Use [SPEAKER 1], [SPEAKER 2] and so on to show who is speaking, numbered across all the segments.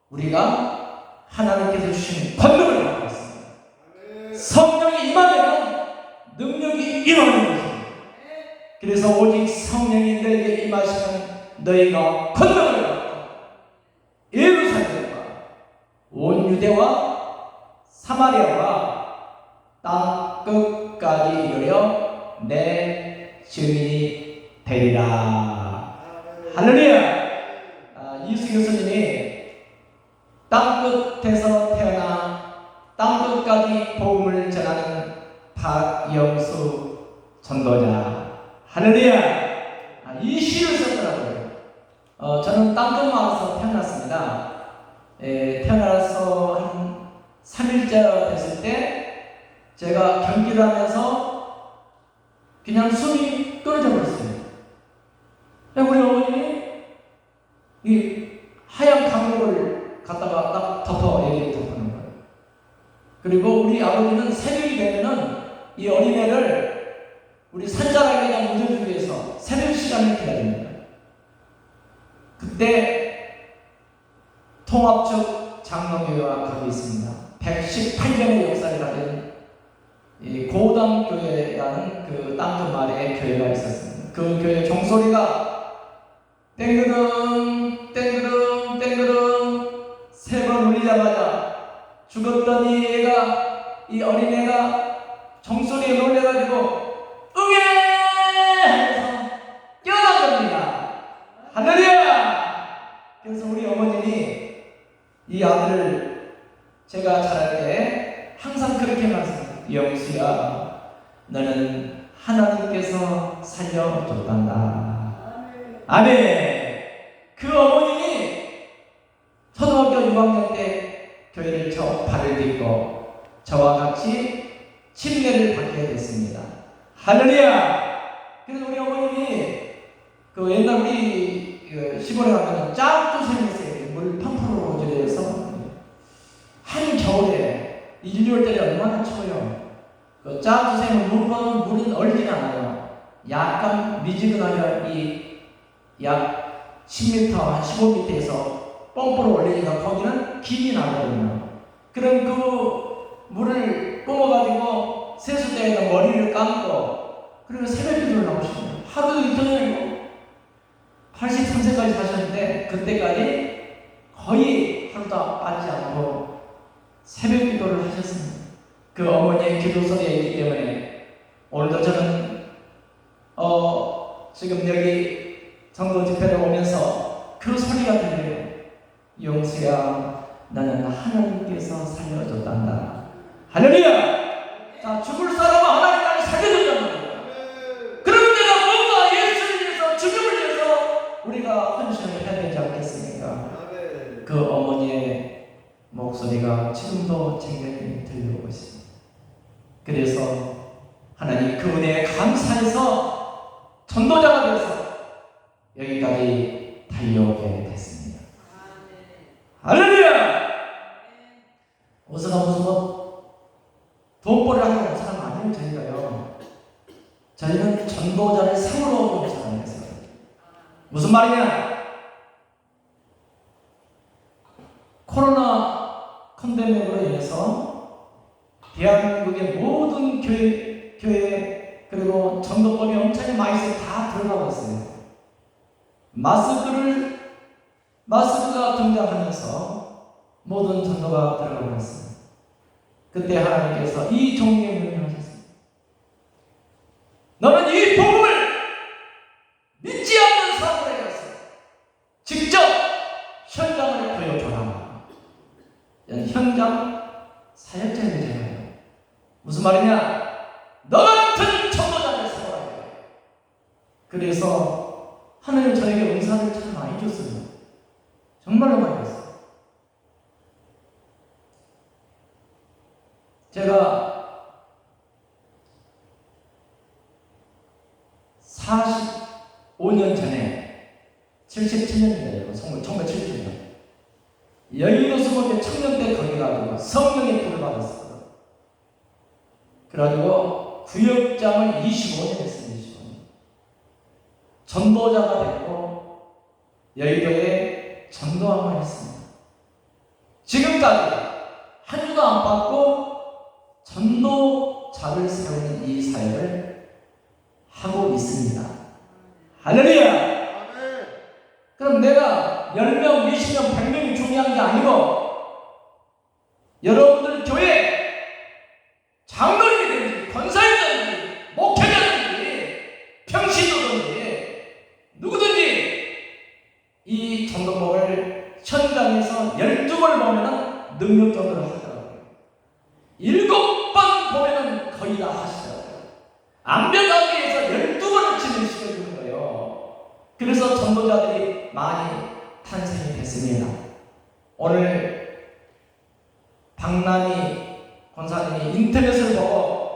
[SPEAKER 1] 우리가 하나님께서 주신 권능을 받고 있습니다. 성령이 임하면 능력이 임하는 것입니다. 그래서 오직 성령이 너에게 임하시면 너희가 권능을 받고 예루살렘과 온 유대와 사마리아와 땅 끝까지 이르러 내 증인이 되리라. 할렐루야. 이수 교수님이 땅 끝에서 태어나 땅 끝까지 복음을 전하는 박영수 전도자. 할렐루야. 이 시를 썼더라고요. 저는 땅끝마을에서 태어났습니다. 태어나서 한 3일째 됐을 때 제가 경기를 하면서 그냥 숨이 떨어져 버렸어요. 우리 어머님이 이 하얀 강목을 갖다가 딱 덮어, 애기를 덮는 거예요. 그리고 우리 아버지는 새벽이 되면은 이 어린애를 우리 산자락에다 묻어주기 위해서 새벽 시간을 기다립니다. 그때 통합적 장로교회가 거기 있습니다. 118년의 역사를 가진 이 고담교회라는 그 땅끝마을에 교회가 있었습니다. 그 교회 종소리가 땡그릉 땡그릉 땡그릉 3번 울리자마자 죽었던 이 어린애가 종소리에 놀래가지고 응애! 하면서 깨어난 겁니다. 할렐루야! 그래서 우리 어머님이 이 아들을 제가 자랄 때 항상 그렇게 말씀합니다. 영수야, 너는 하나님께서 살려줬단다. 아멘. 그 어머님이 초등학교 6학년 때 교회를 발을 딛고 저와 같이 침례를 받게 됐습니다. 할렐루야. 그래서 우리 어머님이 그 옛날 우리 시골에 가면 짝두샘이 있어요. 물 펌프로 조제해서 한 겨울에 1, 2월 달에 얼마나 추워요. 그 짝두샘은 물은 얼진 않아요. 약간 미지근하게 약 10m, 한 15m에서 펌프로 올리니까 거기는 김이 나거든요. 그럼 그 물을 뿜어가지고 세수대에다 머리를 감고 그리고 새벽 기도를 나오시네요. 하루도 이틀이고 83세까지 사셨는데 그때까지 거의 하루도 빠지지 않고 새벽 기도를 하셨습니다. 그 어머니의 기도 소리에 있기 때문에 오늘도 저는 지금 여기 전도 집회를 오면서 그 소리가 들려요. 영수야, 나는 하나님께서 살려줬단다. 할렐루야! 자, 죽을 사람은 하나님 나를 살려준다는 거예요. 그러면 내가 뭔가 예수를 위해서, 주님을 위해서 우리가 헌신을 해야 되지 않겠습니까? 그 어머니의 목소리가 지금도 쟁쟁히 들려오고 있습니다. 그래서 하나님 그 은혜에 감사해서 전도자가 되어서 여기까지 달려오게 됐습니다. 할렐루야! 어서가 무슨 돈벌이를 하는 사람 아니에요. 저희가요. 저희는 전도자를 상으로 얻는 사람이었어요. 무슨 말이냐? 코로나 팬데믹으로 인해서 대한민국의 모든 교회 그리고 전도법이 엄청 많이 다 들어가고 있어요. 마스크가 등장하면서 모든 전도가 들어가고 있습니다. 그때 하나님께서 이 종류의 명령하셨습니다. 너는 이 복음을 믿지 않는 사람들에게 가서 직접 현장을 보여줘라. 현장 사역자의 되잖아요. 무슨 말이냐? 너 같은 전도자를 세워야 돼. 그래서 하나님 저에게 은사를 참 많이 줬어요. 정말로 많이 줬어요. 제가 45년 전에 77년이에요. 1977년. 여의도 수목회 청년대 거기 가지고 성령의 불을 받았어요. 그래가지고 구역장을 25년 했습니다. 25년. 전도자가 됐고 여의도에 전도함을 했습니다. 지금까지 한 주도 안 받고 전도자를 세우는 이 사역을 하고 있습니다. 할렐루야! 그럼 내가 10명, 20명, 100명이 중요한 게 아니고 여러분들 교회 장로님이 되든지 권사님이든지 목회자든지 평신도든지 누구든지 이 전도목을 현장에서 12번을 보면 능력 전도를 하더라고요. 7번 보면 거의 다 하시더라고요. 암벽하기에서 12번을 진행시켜주는 거예요. 그래서 전도자들이 많이 탄생이 됐습니다. 오늘 박남희 권사님이 인터넷을 보고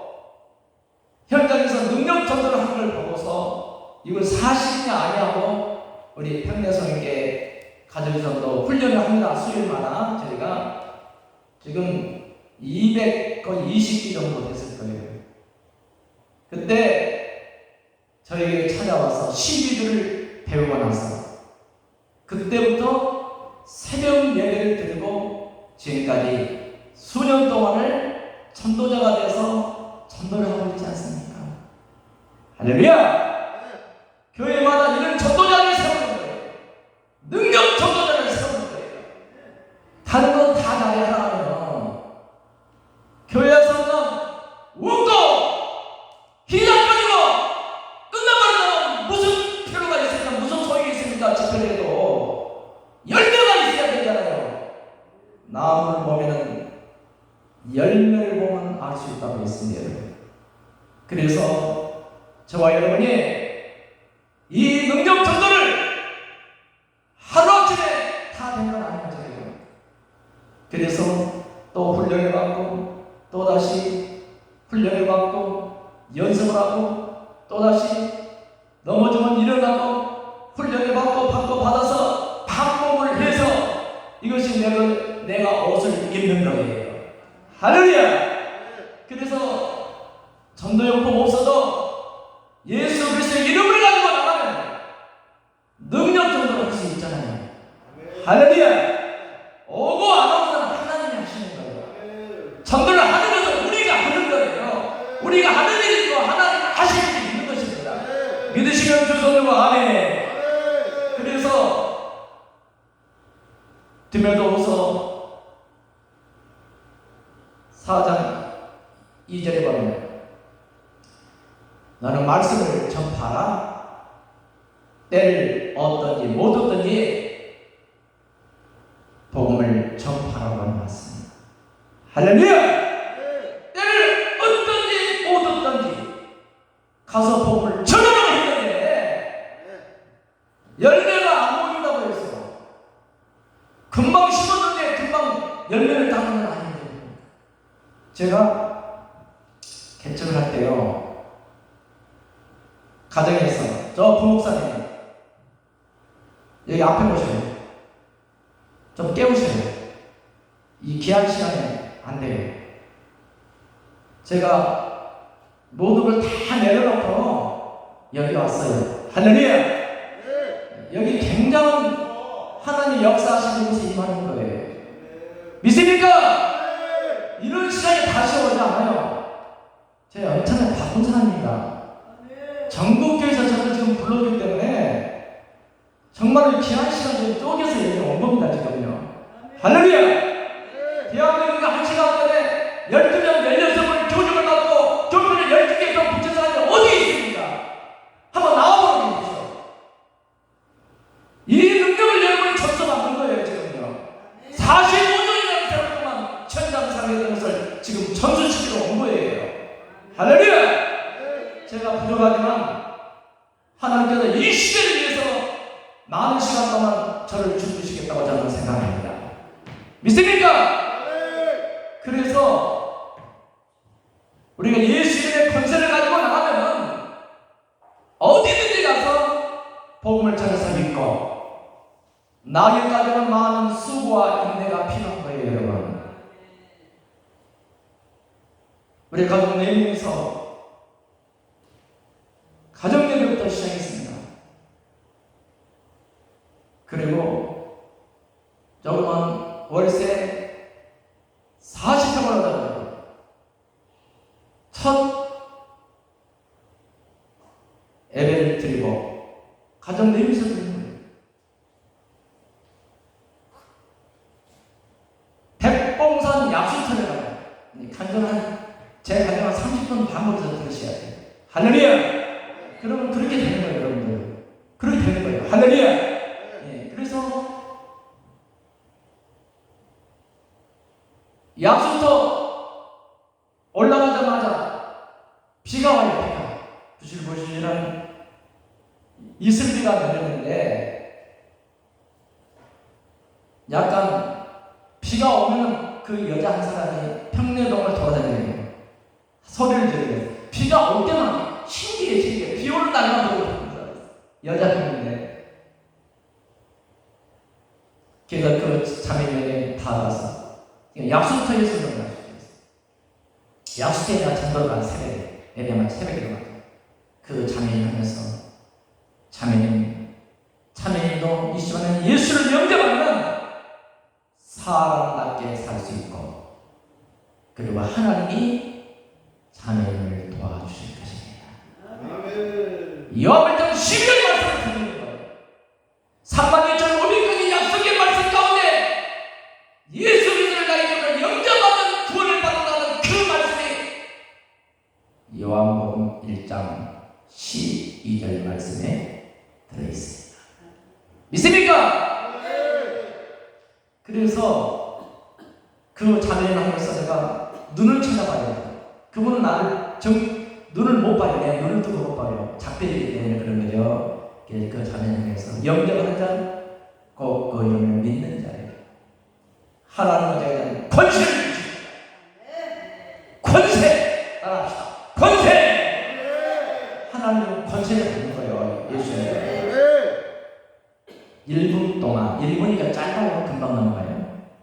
[SPEAKER 1] 현장에서 능력 전도를 하는 걸 보고서 이걸 사실이냐 아니냐고 우리 평내성에게 가정에서도 훈련을 합니다. 수요일마다 저희가 지금 220기 정도 됐을 거예요. 그때 저에게 찾아와서 12주를 배우고 나서 그때부터 새벽 예배를 드리고 지금까지 수년 동안을 전도자가 돼서 전도를 하고 있지 않습니까? 할렐루야! 교회마다 이런 전도자를 세우는 거예요. 능력 전도자를 세우는 거예요. 다른 건 다 잘하면 교회에서는 웃고 기적거리고 끝나버리면 무슨 필요가 있습니까? 무슨 소용이 있습니까? 집회에도 열매가 있어야 되잖아요. 나무를 보면은 열매를 보면 알 수 있다고 했습니다. 그래서 저와 여러분이 이 능력 전도를 하루아침에 다 된 건 아니죠. 그래서 또 훈련을 받고 또다시 훈련을 받고 연습을 하고 또다시 넘어지면 일어나고 훈련을 받고 받아서 반복을 해서 이것이 내가 옷을 입는 거예요. 할렐루야! 그래서 전도용품 없어도 예수 그리스도의 이름을 가지고 나가면 능력 전도를 할 수 있잖아요. 할렐루야! 오고 안 오고 하나님이 하시는 거예요. 전도를 하는 것은 우리가 하는 거예요. 우리가 하는 일이고 하나님 하시는 일이 있는 것입니다. 믿으시면 주 손으로 아멘. 그래서 디모데후서 4장 2절에 보면 너는 말씀을 전파하라. 때를 얻든지 못 얻든지 복음을 전파하라고 하는 말씀입니다. 할렐루야! 때를 얻든지 못 얻든지 가서 복음을 전하라고 했는데 열매가 안 보인다고 해서 금방 심었는데 금방 열매를 따는 건 아닌데 제가 개척을 할 때요 가정에서 저 부목사님 여기 앞에 보셔요. 좀 깨우셔요. 이 귀한 시간에 안 돼요. 제가 모든 걸 다 내려놓고 여기 왔어요. 할렐루야! 여기 굉장한 하나님 역사하시는 곳에 임하는 거예요. 믿습니까? 이런 시간이 다시 오지 않아요. 제가 엄청나게 바쁜 사람입니다. 전국교회에서 저를 지금 불러주기 때문에 정말 귀한 시간 좀 쪼개서 여기 온 겁니다, 지금요. 할렐루야! 대한민국에 한 시간 전에 12명, 16명 교육을 받고 교육을 12개에서 붙인 사람이 어디 있습니까? 한번 나와보는 거죠. 이 능력을 여러분이 접수받는 거예요, 지금요. 45년이라는 세월 동안 천장상에 있는 것을 지금 전수시키러 온 거예요. 할렐루야! 제가 부족하지만 하나님께서 이 시대를 위해서 많은 시간 동안 저를 주시겠다고 저는 생각합니다. 믿습니까? 그래서 우리가 예수 이름의 권세를 가지고 나가면 어디든지 가서 복음을 전해서 믿고 나에게까지는 많은 수고와 인내가 필요한 거예요, 여러분. 우리 가족 4명이서 가정 예배부터 시작했습니다. 그리고 조그만 월세 제 가정 한 30분 반복해서 들으셔야 돼요. 할렐루야! 그러면 그렇게 되는 거예요, 여러분들. 그렇게 되는 거예요. 할렐루야! 예, 그래서 약수터 올라가자마자 비가 와요, 비가. 부실부실한 이슬비가 내렸는데 약간 비가 오면 그 여자 한 사람이 평내동을 돌아다니는 소리를 지르면서 비가 올 때만 신기해. 비 오는 날만 돌아다니는 여자분인데 그래서 그 자매님에게 다 가서 약수터에서 일어나셨어요. 약수터에 내가 전도를 간 새벽에 예배만 새벽에 일어났어요. 그 자매님 하면서 자매님도 이 시간에 예수를 영접하면 사람답게 살 수 있고 그리고 하나님이 자매님을 도와주실 것입니다. 요한복음 12절 말씀을 드리는 거예요. 3만 2,500명의 약속의 말씀 가운데 예수 그리스도를 나에게 영접하면 구원을 받는다는 그 말씀이 요한복음 1장 12절 말씀에 들어있습니다. 믿습니까? 그래서 그 자매를 하면서 내가 눈을 찾아봐야 돼요. 그분은 나를 눈을 못 봐요. 내 눈을 뜨고 못 봐요. 작별이기 때문에 그런 거죠. 그 자매님께서 영접하는 자, 꼭 그 이름을 믿는 자예요. 하나님의 자에는 권세를 주십니다. 권세! 따라합시다. 권세! 하나님은 권세를 받는 거예요. 예수님. 1분 동안, 1분이니까 짧아요. 금방 넘어가요.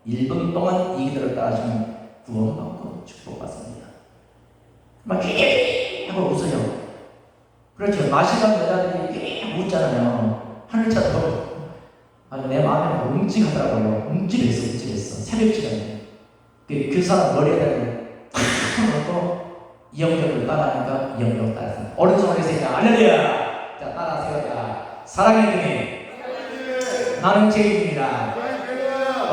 [SPEAKER 1] 1분 동안 이 기도를 따라하시면 구원받고 축복받습니다. 막 하고 웃어요. 그렇죠. 마시던 여자들이 웃잖아요. 하늘 쳐다보고. 아주 내 마음에 움찔하더라고요. 움찔했어. 새벽 시간에. 그 사람 머리에다 탁 놓고 영접을 따라하니까 영접 따라서. 오른손을 세자. 할렐루야! 자, 따라하세요. 자, 사랑의 주님. 나는 죄인입니다.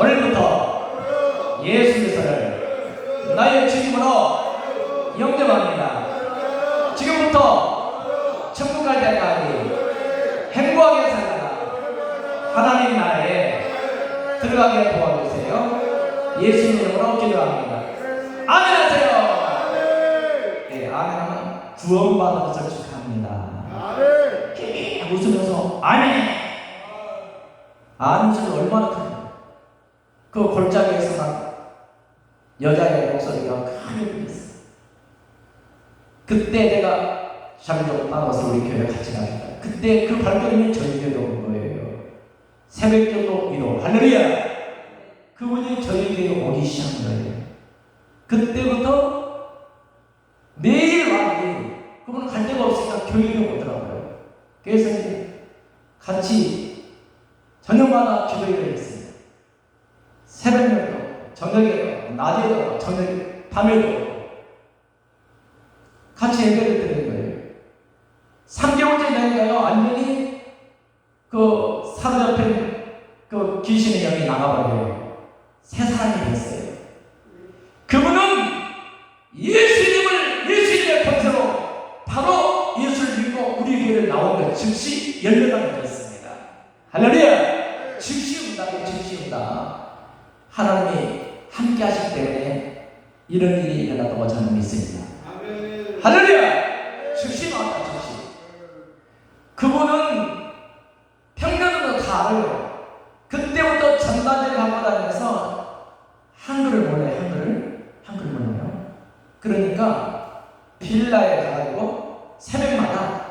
[SPEAKER 1] 오늘부터 예수 그리스도를 나의 주님으로 영접합니다. 지금부터 천국 갈 때까지 행복하게 살다가 하나님 나라에 들어가게 도와주세요. 예수님 이름으로 기도합니다. 아멘 하세요. 네, 아멘 하면 구원받은 것을 축하합니다. 웃으면서 아멘. 아멘 얼마나 큰가요? 그 골짜기에서 막 여자의 목소리가 크게 들렸어. 그때 내가 샤르도 따라와서 우리 교회 같이 가겠다. 그때 그 발걸음이 저희 교회로 온 거예요. 새벽기도 위로 할렐루야. 그분이 저희 교회에 오기 시작한 거예요. 그때부터 매일 와요. 그분은 갈 데가 없으니까 교회에 오더라고요. 그래서 이제 같이 저녁마다 기도회를 했어요. 새벽에도, 저녁에도, 낮에도, 밤에도 같이 예배를 드리는 거예요. 3개월째 되니까요, 완전히 그 사로잡힌 그 귀신의 영이 나가버려요. 새 사람이 됐어요. 그분은 예수님의 권세로 바로 예수를 믿고 우리 교회를 나온 것 즉시 열려나게 되었습니다. 할렐루야! 즉시 응답. 하나님이 함께 하시기 때문에 이런 일이 일어났다고 저는 믿습니다. 할렐루야! 즉시 나왔다. 그분은 평년으로 다 알아요. 그때부터 전단지를 갖고 다니면서 한글을 몰라요. 한글 몰라요. 그러니까 빌라에 가가지고 새벽마다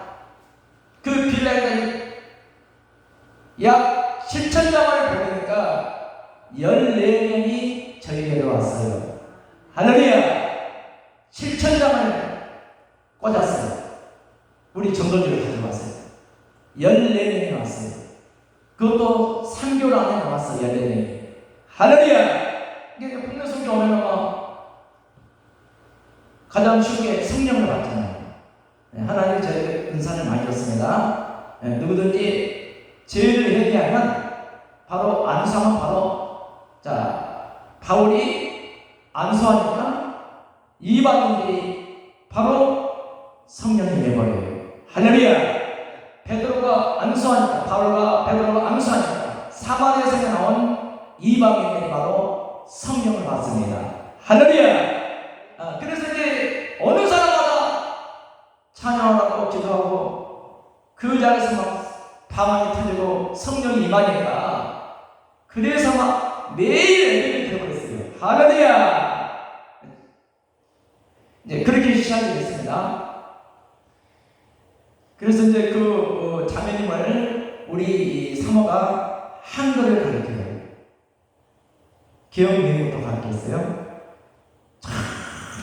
[SPEAKER 1] 그 빌라에 약 7,000장을 보내니까 14명이 저희 교회로 왔어요. 할렐루야! 7,000장을 꽂았어요. 우리 전도지를 가져왔어요. 14명이 왔어요. 그것도 3개월 안에 나왔어요. 14명이. 할렐루야! 이게 풍년성경 오면 가장 쉽게 성령을 받잖아요. 하나님 저에게 은사를 많이 줬습니다. 누구든지 죄를 회개하면 바로 안수하면 바로 바울이 안수하니까 이방인들이 바로 성령이 내버려요. 할렐루야. 베드로가 안수하니까, 바울과 베드로가 안수하니까 사마리아에서 나온 이방인들이 바로 성령을 받습니다. 할렐루야. 그래서 이제 어느 사람마다 찬양하고 기도하고 그 자리에서 막 방언이 터지고 성령이 임하니까, 그래서 막 매일 예배를 드려버렸어요. 할렐루야. 이제 그렇게 시작이 됐습니다. 그래서 이제 그 자매님을 우리 사모가 한글을 가르쳐요. 기억 내용부터 가르쳤어요.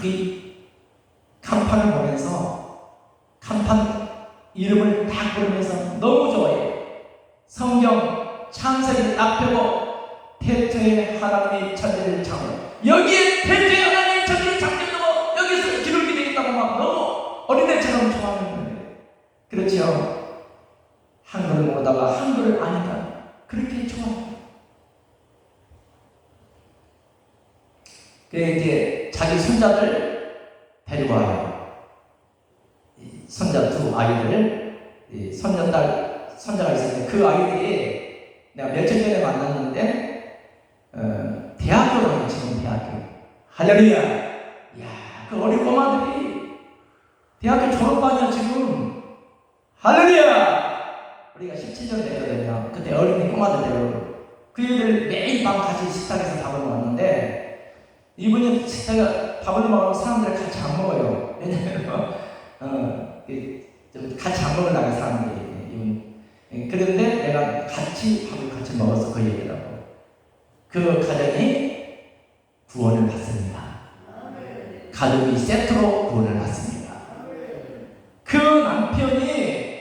[SPEAKER 1] 이 간판을 보면서 간판 이름을 딱 부르면서 너무 좋아해요. 성경 창세기 딱 펴고 태초에 하나님의 천지를 창조, 여기에 태초에 하나님의 천지를 창조하고 여기서 기록이 되겠다고 막 너무 어린애처럼 좋아하는 거예요. 그렇죠? 한글을 모르다가 한글을 아니까 그렇게 좋아해요. 그래 이제 자기 손자들 데리고 와요. 손자 두 아이들을, 손자가 있었는데 그 아이들이 내가 며칠 전에 만났는데 대학교 가요. 지금 대학교. 할렐루야. 야, 그 어린 꼬마들이 대학교 졸업반이야 지금. 할렐루야. 우리가 17년 됐거든요. 그때 어린이 꼬마들 그 애들 매일 밤 같이 식탁에서 밥을 먹었는데, 이분이 식탁에 밥을 먹으면 사람들이 같이 안 먹어요. 왜냐면 좀 같이 안 먹으려고 사람들이. 그런데 내가 밥을 같이 먹어서 그 얘기를 하고, 그 가정이 구원을 받습니다. 가족이 세트로 구원을 받습니다. 그 남편이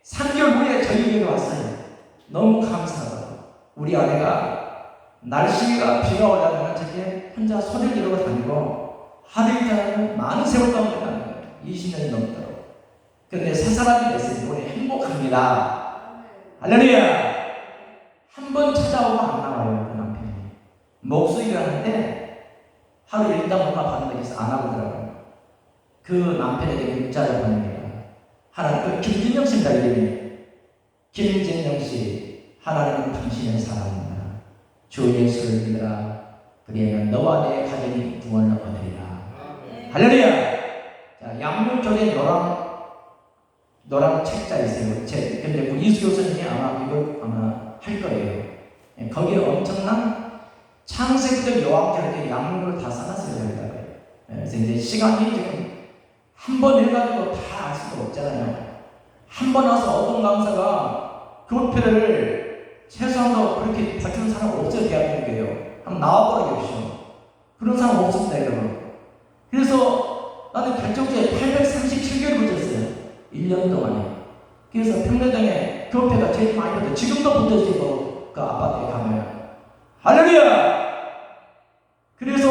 [SPEAKER 1] 3개월 후에 저희 집에 왔어요. 너무 감사하다고. 우리 아내가 날씨가 비가 오려면 저렇게 혼자 소리를 지르고 다니고 하루 이틀 많은 세월 가운데 가는 거예요. 20년이 넘도록. 그런데 새 사람이 됐으니 우리 행복합니다. 할렐루야. 한 번 찾아오고 안 나와요. 그 남편이 목소리를 하는데 하루 일당 얼마 받는 거 있어서 안 하고더라고요. 그 남편에게 문자를 보냅니다. 하나님, 김진영 씨입니다. 이름이 김진영 씨, 하나님은 당신을 사랑합니다. 주 예수를 믿으라. 그리하면 너와 내 가정이 구원을 얻으리라. 할렐루야. 자, 양문 쪽에 노랑 책자 있어요. 근데 이수 교수님이 아마 이걸 할 거예요. 거기에 엄청난 창세기적 요한계를 양문을 다 써놨어요. 여기다가. 그래서 이제 시간이 지금 한 번 읽어가지고 다 알 수가 없잖아요. 한 번 와서 어떤 강사가 교표를 최소한도 그렇게 받치는 사람 없어요. 대한민국에요. 한번 나와보라 계시오. 그런 사람 없습니다, 여러분. 그래서 나는 결정주에 837개를 붙였어요. 1년 동안에. 그래서 평내동에 교표가 제일 많이 붙어요. 지금도 붙어있고 그 아파트에 가면. 할렐루야! 그래서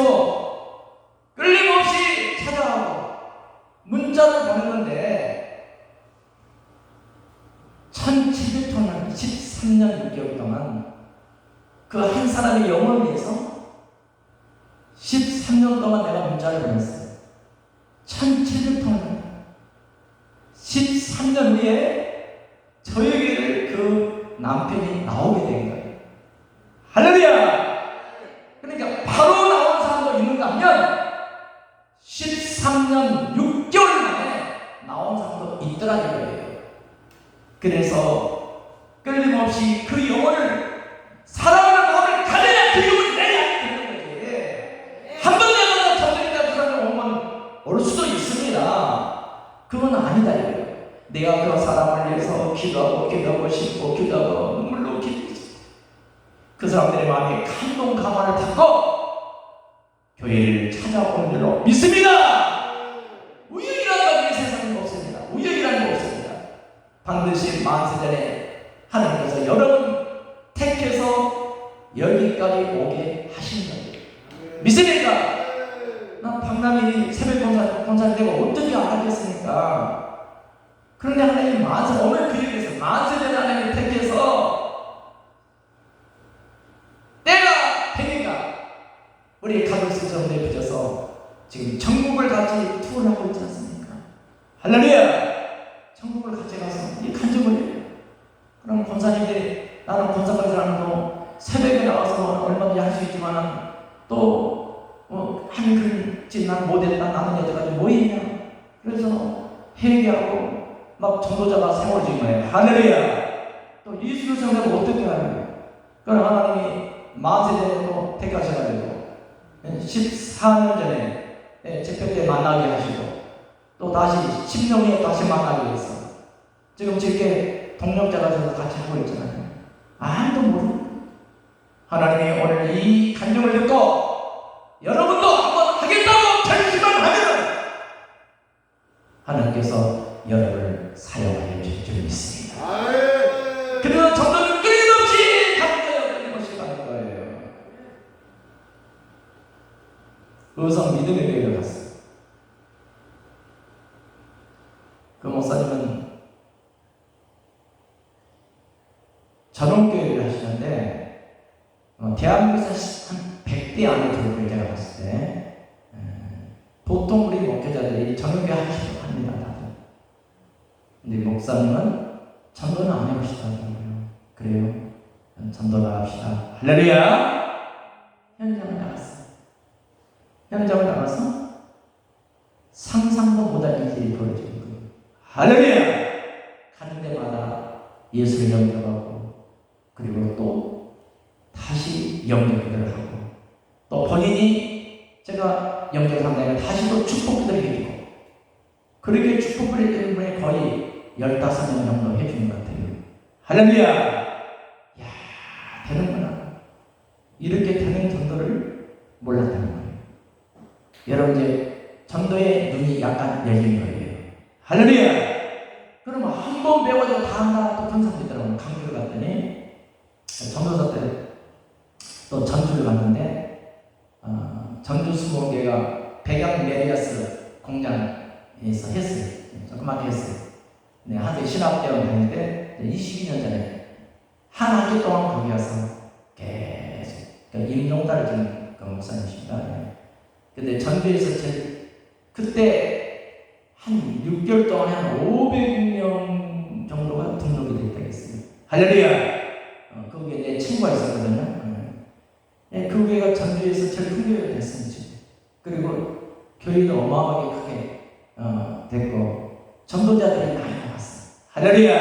[SPEAKER 1] 끊임없이 찾아가고 문자를 보냈는데 1700통을 13년 6개월 동안 그 한 사람의 영혼을 위해서 13년 동안 내가 문자를 보냈어요. 1700통을 13년 후에 저에게 그 남편이 나오게 된 거예요. 할렐루야! 그러니까 바로 나온 사람도 있는가 하면 13년 6개월 만에 나온 사람도 있더라는 거예요. 그래서 끊임없이 그 영혼을, 사랑하는 마음을 가져야 그 영혼이 내 안에 드는 거지. 한 번 내가 전쟁이다 그 사람이 오면 올 수도 있습니다. 그건 아니다 이거예요. 내가 그 사람을 위해서 기도하고 싶고 기도하고 눈물로 그 사람들의 마음에 감동 감화를 받고 교회를 찾아오는 줄로 믿습니다. 우연이라는 것이 세상에 없습니다. 우연이라는 게 없습니다. 반드시 만세전에 하나님께서 여러분 택해서 여기까지 오게 하신 거예요. 믿습니까? 난 박남이 새벽 공사를 되고 어떻게 알았겠습니까? 그런데 하나님 오늘 그 일에서 만세전에 하나님 택해서 때가 되니까 우리 가족 수정대에 붙여서 지금 천국을 같이 투어를 하고 있지 않습니까? 할렐루야! 천국을 같이 가서 이 간증을 해요. 그럼 권사님들이 나는 권사까지라도 새벽에 나와서 얼마든지 할 수 있지만 아니 그렇지 난 못했다 나는 여태까지 뭐 했냐 그래서 회개하고 막 전도자가 세워진 거예요. 할렐루야. 또 예수를 생각하면 어떻게 하냐. 그럼 하나님이 만세대에 또 택하셔가지고 14년 전에 집회 때 만나게 하시고 또 다시 10년 후에 다시 만나게 했어. 지금 저렇게 동력자가 돼서 같이 하고 있잖아요. 아무도 모르고 하나님이 오늘 이 간증을 듣고 여러분도 한번 하겠다고 결심하면 하나님께서 여러분을 사용하여 주실 줄 믿습니다. 그래서 전도는 끊임없이 가는 거예요. 끊임없이 가는 거예요. 의성 믿음의 교회를 갔어요. 그 목사님은 전원교회를 하시는데 대한민국에서 한 100대 안에 들을 거예요. 제가 봤을 때 보통 우리 목회자들이 전원교회 하시려고 합니다. 다들. 근데 목사님은 전도는 안 해보시더라고요. 그래요? 전도 나갑시다. 할렐루야! 현장을 나갔어. 현장을 나가서 상상도 못할 일들이 벌어지는 거예요. 할렐루야! 가는 데마다 예수를 영접하고 그리고 또 다시 영접기도를 하고 또 본인이 제가 영접한다면 다시 또 축복기도를 해주고 그렇게 축복기도를 해주는 분이 거의 15명 정도 해주는 것 같아요. 할렐루야! 야 되는구나. 이렇게 되는 전도를 몰랐다는 거예요. 여러분 이제 전도의 눈이 약간 열린 거예요. 할렐루야! 그러면 한 번 배워도 다음 날 또 편성되더라고요. 강주를 갔더니 전도사 때 또 전주를 갔는데 전주 수목회가 백양 메리아스 공장에서 했어요. 조그맣게 했어요. 네, 한때 신학대원 다니는데 22년 전에 한 학기 동안 거기 가서 계속 임종달을 지금 그 목사님이십니다. 네. 근데 전주에서 그때 한 6개월 동안 한 500명 정도가 등록이 됐다고 했어요. 할렐루야! 거기에 내 친구가 있었거든요. 네, 그 교회가 전주에서 제일 큰 교회가 됐어요. 그리고 교회도 어마어마하게 크게 됐고 전도자들이 많이 나왔어요. 할렐루야!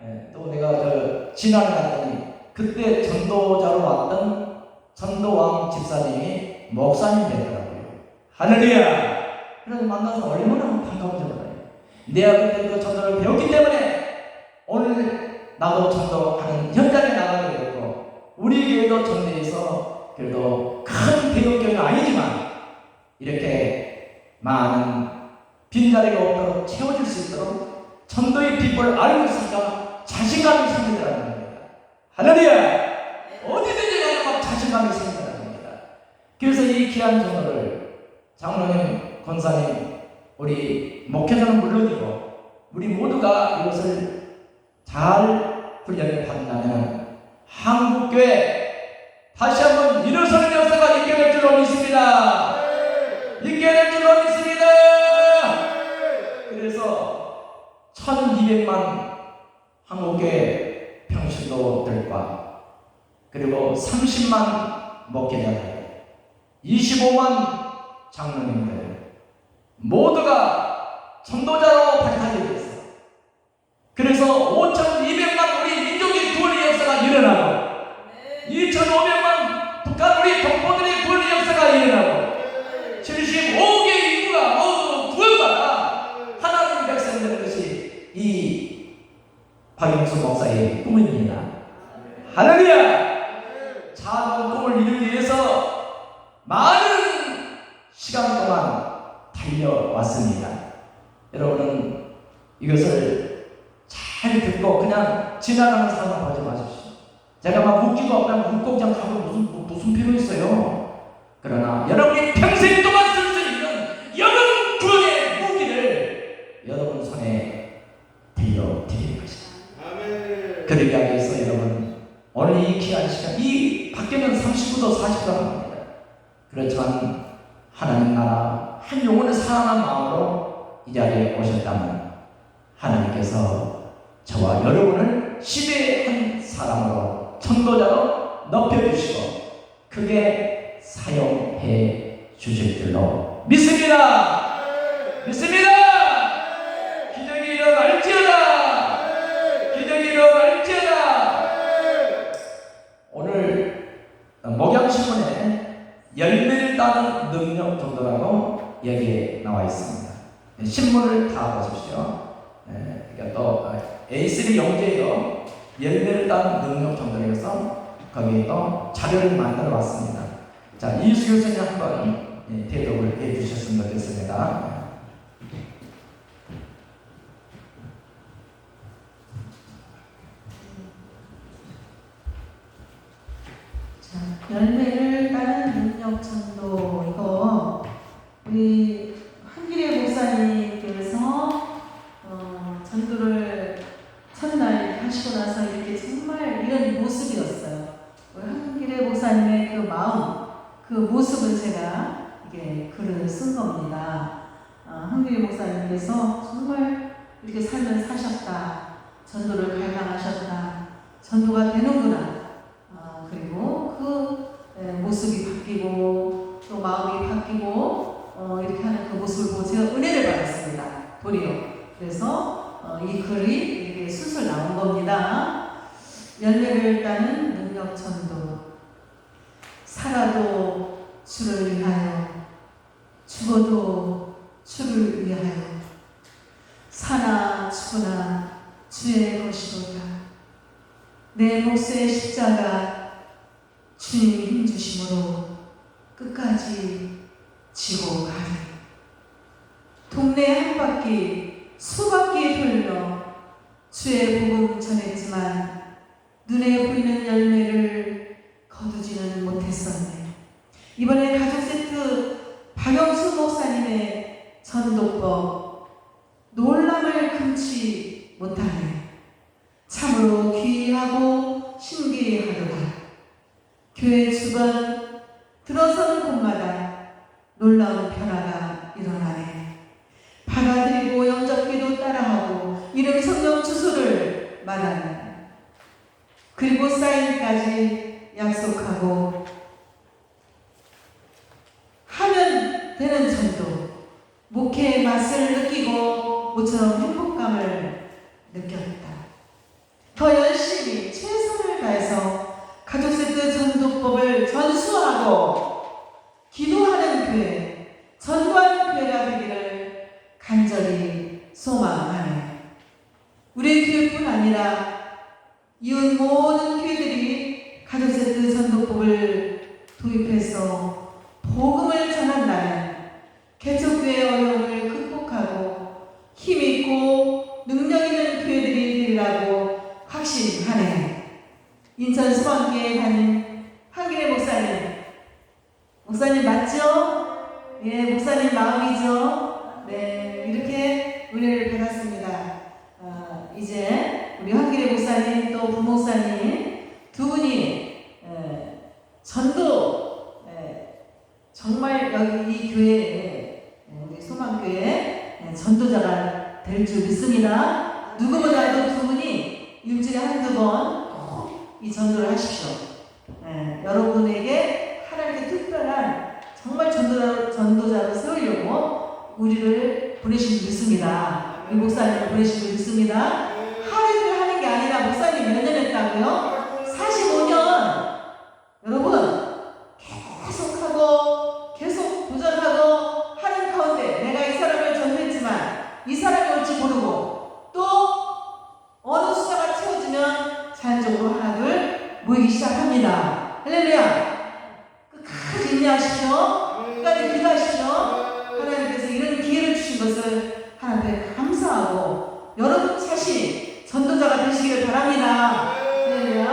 [SPEAKER 1] 네, 또 내가 진안을 갔더니 그때 전도자로 왔던 전도왕 집사님이 목사님 됐더라고요. 할렐루야! 그래서 만나서 얼마나 반가운지 몰라요. 내가 그때 그 전도를 배웠기 때문에 오늘 나도 전도하는 현장에 나가게 됐고 우리 교회도 전도에서 그래도 큰 대형교회는 아니지만 이렇게 많은 빈자리가 없도록 채워줄 수 있도록 전도의 비법을 알고 있으니까 자신감이 생기더라는 겁니다. 할렐루야! 어디든지 가면 자신감이 생기더라는 겁니다. 그래서 이 귀한 전도를 장로님, 권사님, 우리 목회자는 물론이고 우리 모두가 이것을 잘 훈련을 받는다면 한국교회 다시 한번 일어서는 역사가 있게 될 줄로 믿습니다. 있게 될 줄로 믿습니다. 그래서 1200만 한국교회 평신도들과 그리고 30만 목회자들 25만 장로님들 모두가 전도자로 발탁이 됐어요. 그래서 5200만 우리 민족의 구원의 역사가 일어나고 2500만 북한 우리 동포들의 구원의 역사가 일어나고 75개 인구가 모두 구원받아 하나님 백성 되는 것이 이 박영수 목사의 꿈입니다. 할렐루야! 작은 꿈을 이루기 위해서 많은 시간 동안 달려왔습니다. 여러분은 이것을 잘 듣고 그냥 지나가는 사람 보지 마십시오. 제가 막 웃기고 없다면 웃고장 가고 무슨 필요 있어요. 그러나 여러분이 평생 동안 쓸 수 있는 여러분 구원의 무기를 여러분 손에 들려드리는 것입니다. 그러기 위해서 여러분 오늘 이 귀한 시간 이 밖에는 39도 40도 합니다. 그렇지만 하나님 나라 한 영혼을 사랑하는 마음으로 이 자리에 오셨다면 하나님께서 저와 여러분을 시대의 한 사람으로 전도자로 높여주시고 크게 사용해 주실 줄로 믿습니다. 믿습니다. 기적이 일어날지어다. 기적이 일어날지어다. 오늘 목양신문에 열매를 따는 능력 정도라고 여기에 나와 있습니다. 신문을 다 보십시오. 그러니까 또 A3 영재에도 열매를 따는 능력 정도에서 거기에 또 자료를 만들어 왔습니다. 자, 이수교 선생님 한번 대독을 해 주셨으면 좋겠습니다.
[SPEAKER 2] 열매를 따는 능력 전도, 이거 우리 한길의 목사님께서 전도를 첫날 하시고 나서 이렇게 정말 이런 모습이었어요. 우리 한길의 목사님의 그 마음, 그 모습을 제가 이게 글을 쓴 겁니다. 한길의 목사님께서 정말 이렇게 삶을 사셨다, 전도를 발광하셨다, 전도가 되는구나. 그리고 그 모습이 바뀌고 또 마음이 바뀌고 이렇게 하는 그 모습을 보고 제가 은혜를 받았습니다. 도리어. 그래서 이 글이 이렇게 술술 나온 겁니다. 열매를 따는 능력 전도. 살아도 주를 위하여, 죽어도 주를 위하여, 사나 죽으나 주의 것이로다. 내 몫의 십자가 주님이 힘주심으로 끝까지 지고 가리. 동네 한 바퀴 수바퀴 돌며 주의 복음 전했지만 눈에 보이는 열매를 거두지는 못했었네. 이번에 가족 세트 박영수 목사님의 전도법 놀람을 금치 못하네. 참으로 귀하고 신기하더라. 교회 주변 들어서는 곳마다 놀라운 변화가 일어나네. 받아들이고 영접기도 따라하고 이름 성령 주소를 말하네. 그리고 사인까지 약속하고 하면 되는 전도. 목회의 맛을 느끼고 모처럼 행복감을 느꼈다. 더 열심히 최선을 다해서 가족세트 전도법을 전수하고 기도하는 교회, 전도하는 교회가 되기를 간절히 소망하네. 우리 교회뿐 아니라 이웃 모든 교회들이 가족세트 전도법을 도입해서 복음을 전한다면 개척교회의 어려움을 극복하고 힘있고 능력 있는 교회들이 되리라고 확신하네. 인천 수방교회 다닌 한길의 목사님 맞죠? 예, 목사님 마음이죠? 네, 이렇게 은혜를 받았습니다. 이제 우리 한길의 목사님 또 부목사님 두 분이 전도 정말 여기 이 교회에 우리 소망교회 전도자가 될 줄 믿습니다. 누구보다도 두 분이 일주일에 한두 번 이 전도를 하십시오. 여러분에게 하나님의 특별한 정말 전도자로 세우려고 우리를 보내신 줄 믿습니다. 우리 목사님을 보내신 줄 믿습니다. 하루 이틀 하는 게 아니라 목사님 몇 년 했다고요? 45년. 여러분 계속하고 계속 도전하고 하는 가운데 내가 이 사람을 전도했지만 이 사람이 올지 모르고 또 어느 숫자가 채워지면 자연적으로 하나둘 모이기 시작합니다. 할렐루야. 끝까지 인내하십시오. 끝까지 기도하십시오. 하나님께서 이런 기회를 주신 것을 하나님께 감사하고 여러분 자신이 전도자가 되시기를 바랍니다. 할렐루야.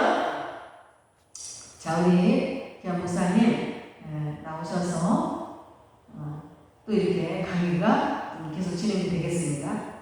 [SPEAKER 2] 자, 우리 기한 목사님 나오셔서 또 이렇게 강의가 계속 진행이 되겠습니다.